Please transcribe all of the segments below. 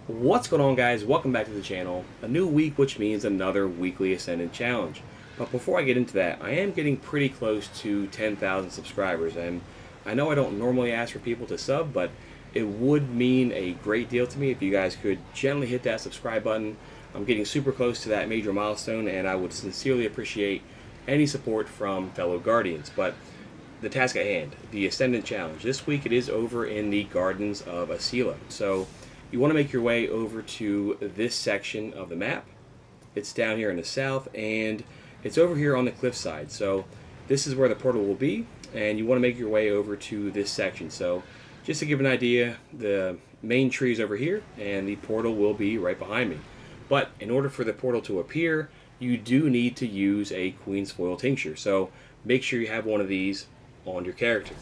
What's going on, guys? Welcome back to the channel. A new week, which means another weekly Ascendant challenge. But before I get into that, I am getting pretty close to 10,000 subscribers, and I know I don't normally ask for people to sub, but it would mean a great deal to me if you guys could gently hit that subscribe button. I'm getting super close to that major milestone, and I would sincerely appreciate any support from fellow Guardians. But the task at hand, the Ascendant challenge. This week it is over in the Gardens of Esila. So you want to make your way over to this section of the map. It's down here in the south, and it's over here on the cliffside. So this is where the portal will be, and you want to make your way over to this section. So just to give an idea, the main tree is over here, and the portal will be right behind me. But in order for the portal to appear, you do need to use a Queensfoil Tincture. So make sure you have one of these on your character.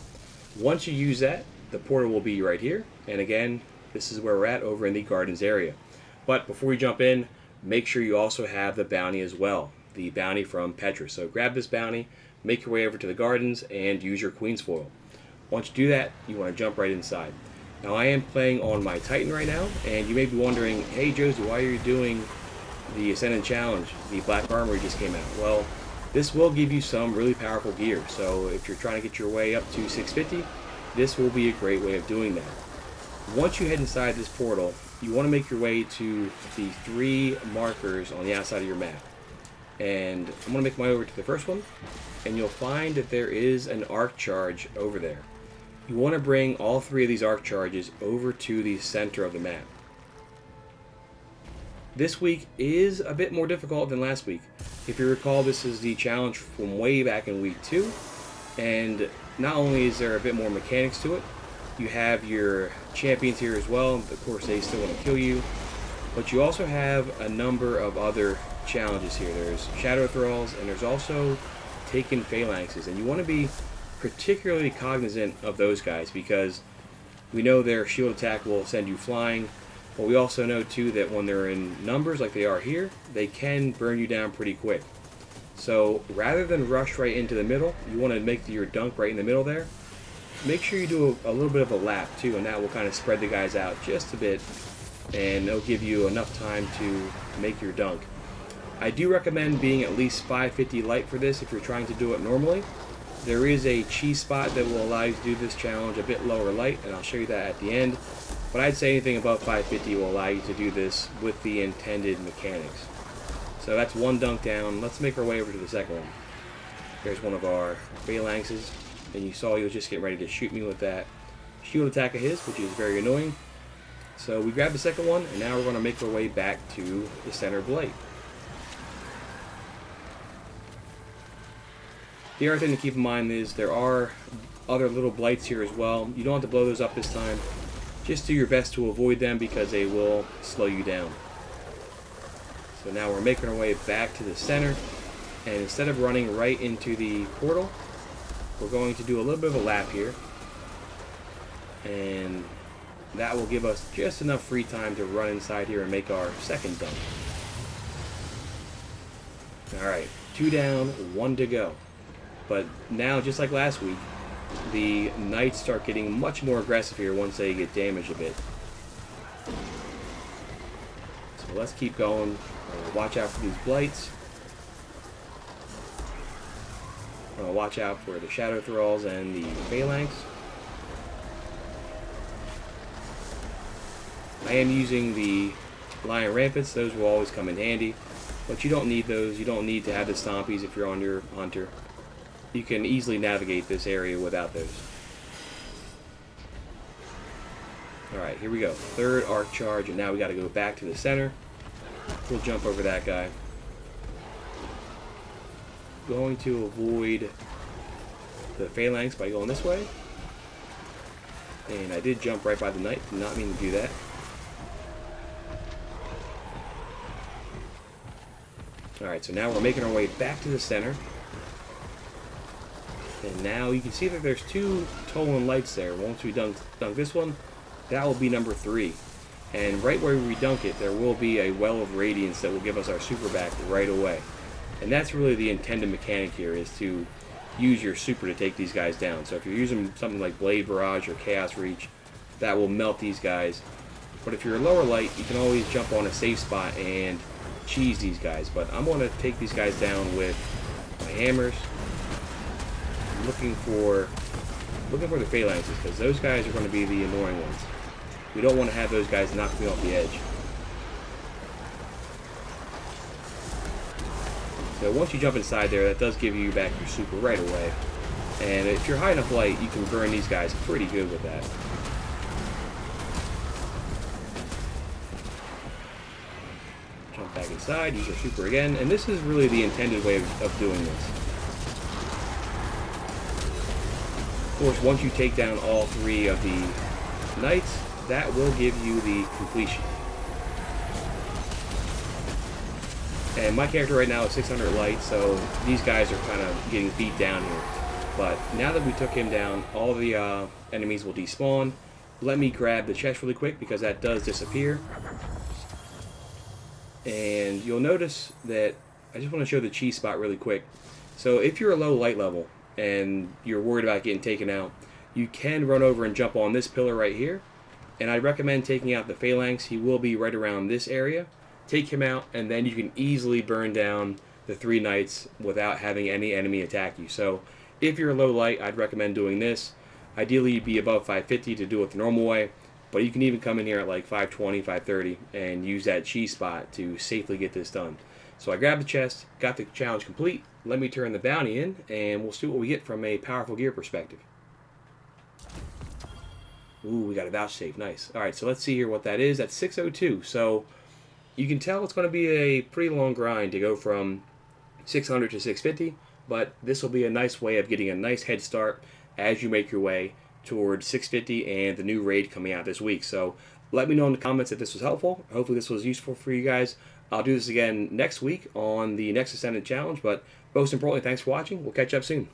Once you use that, the portal will be right here, and again, this is where we're at over in the gardens area. But before we jump in, make sure you also have the bounty as well, the bounty from Petra. So grab this bounty, make your way over to the gardens, and use your Queensfoil. Once you do that, you want to jump right inside. Now I am playing on my Titan right now, and you may be wondering, hey Josie, why are you doing the Ascendant Challenge? The Black Armory just came out. Well, this will give you some really powerful gear, so if you're trying to get your way up to 650, this will be a great way of doing that. Once you head inside this portal, you want to make your way to the 3 markers on the outside of your map. And I'm going to make my way over to the first one, and you'll find that there is an arc charge over there. You want to bring all 3 of these arc charges over to the center of the map. This week is a bit more difficult than last week. If you recall, this is the challenge from way back in week 2, and not only is there a bit more mechanics to it, you have your champions here as well. Of course, they still want to kill you, but you also have a number of other challenges here. There's shadow thralls, and there's also Taken Phalanxes, and you want to be particularly cognizant of those guys because we know their shield attack will send you flying, but we also know too that when they're in numbers like they are here, they can burn you down pretty quick. So rather than rush right into the middle, you want to make your dunk right in the middle there. Make sure you do a little bit of a lap too, and that will kind of spread the guys out just a bit, and it'll give you enough time to make your dunk. I do recommend being at least 550 light for this if you're trying to do it normally. There is a cheese spot that will allow you to do this challenge a bit lower light, and I'll show you that at the end. But I'd say anything above 550 will allow you to do this with the intended mechanics. So that's one dunk down. Let's make our way over to the second one. There's one of our phalanxes. And you saw he was just getting ready to shoot me with that shield attack of his, which is very annoying. So we grabbed the second one, and now we're going to make our way back to the center blight. The other thing to keep in mind is there are other little blights here as well. You don't have to blow those up this time. Just do your best to avoid them because they will slow you down. So now we're making our way back to the center, and instead of running right into the portal, we're going to do a little bit of a lap here, and that will give us just enough free time to run inside here and make our second dunk. Alright, 2 down, 1 to go. But now, just like last week, the knights start getting much more aggressive here once they get damaged a bit. So let's keep going. Watch out for these blights. Watch out for the shadow thralls and the phalanx. I am using the lion rampants. Those will always come in handy, but you don't need those. You don't need to have the stompies if you're on your hunter. You can easily navigate this area without those. Alright, here we go. 3rd arc charge, and now we got to go back to the center. We'll jump over that guy. Going to avoid the phalanx by going this way, and I did jump right by the knight. Did not mean to do that. Alright, so now we're making our way back to the center, and now you can see that there's 2 Tolan lights there. Once we dunk this one, that will be number 3, and right where we dunk it, there will be a well of radiance that will give us our super back right away. And that's really the intended mechanic here, is to use your super to take these guys down. So if you're using something like Blade Barrage or Chaos Reach, that will melt these guys. But if you're a lower light, you can always jump on a safe spot and cheese these guys. But I'm going to take these guys down with my hammers. I'm looking for the phalanxes, because those guys are going to be the annoying ones. We don't want to have those guys knock me off the edge. So once you jump inside there, that does give you back your super right away. And if you're high enough light, you can burn these guys pretty good with that. Jump back inside, use your super again, and this is really the intended way of doing this. Of course, once you take down all 3 of the knights, that will give you the completion. And my character right now is 600 light, so these guys are kind of getting beat down here. But now that we took him down, all the enemies will despawn. Let me grab the chest really quick, because that does disappear. And you'll notice that I just want to show the cheese spot really quick. So if you're a low light level and you're worried about getting taken out, you can run over and jump on this pillar right here. And I recommend taking out the phalanx. He will be right around this area. Take him out, and then you can easily burn down the 3 knights without having any enemy attack you. So if you're low light, I'd recommend doing this. Ideally, you'd be above 550 to do it the normal way, but you can even come in here at like 520, 530 and use that cheese spot to safely get this done. So I grabbed the chest, got the challenge complete. Let me turn the bounty in, and we'll see what we get from a powerful gear perspective. Ooh, we got a vouchsafe. Nice. All right, so let's see here what that is. That's 602. So you can tell it's going to be a pretty long grind to go from 600 to 650, but this will be a nice way of getting a nice head start as you make your way towards 650 and the new raid coming out this week. So let me know in the comments if this was helpful. Hopefully this was useful for you guys. I'll do this again next week on the next Ascendant challenge, but most importantly, thanks for watching. We'll catch up soon.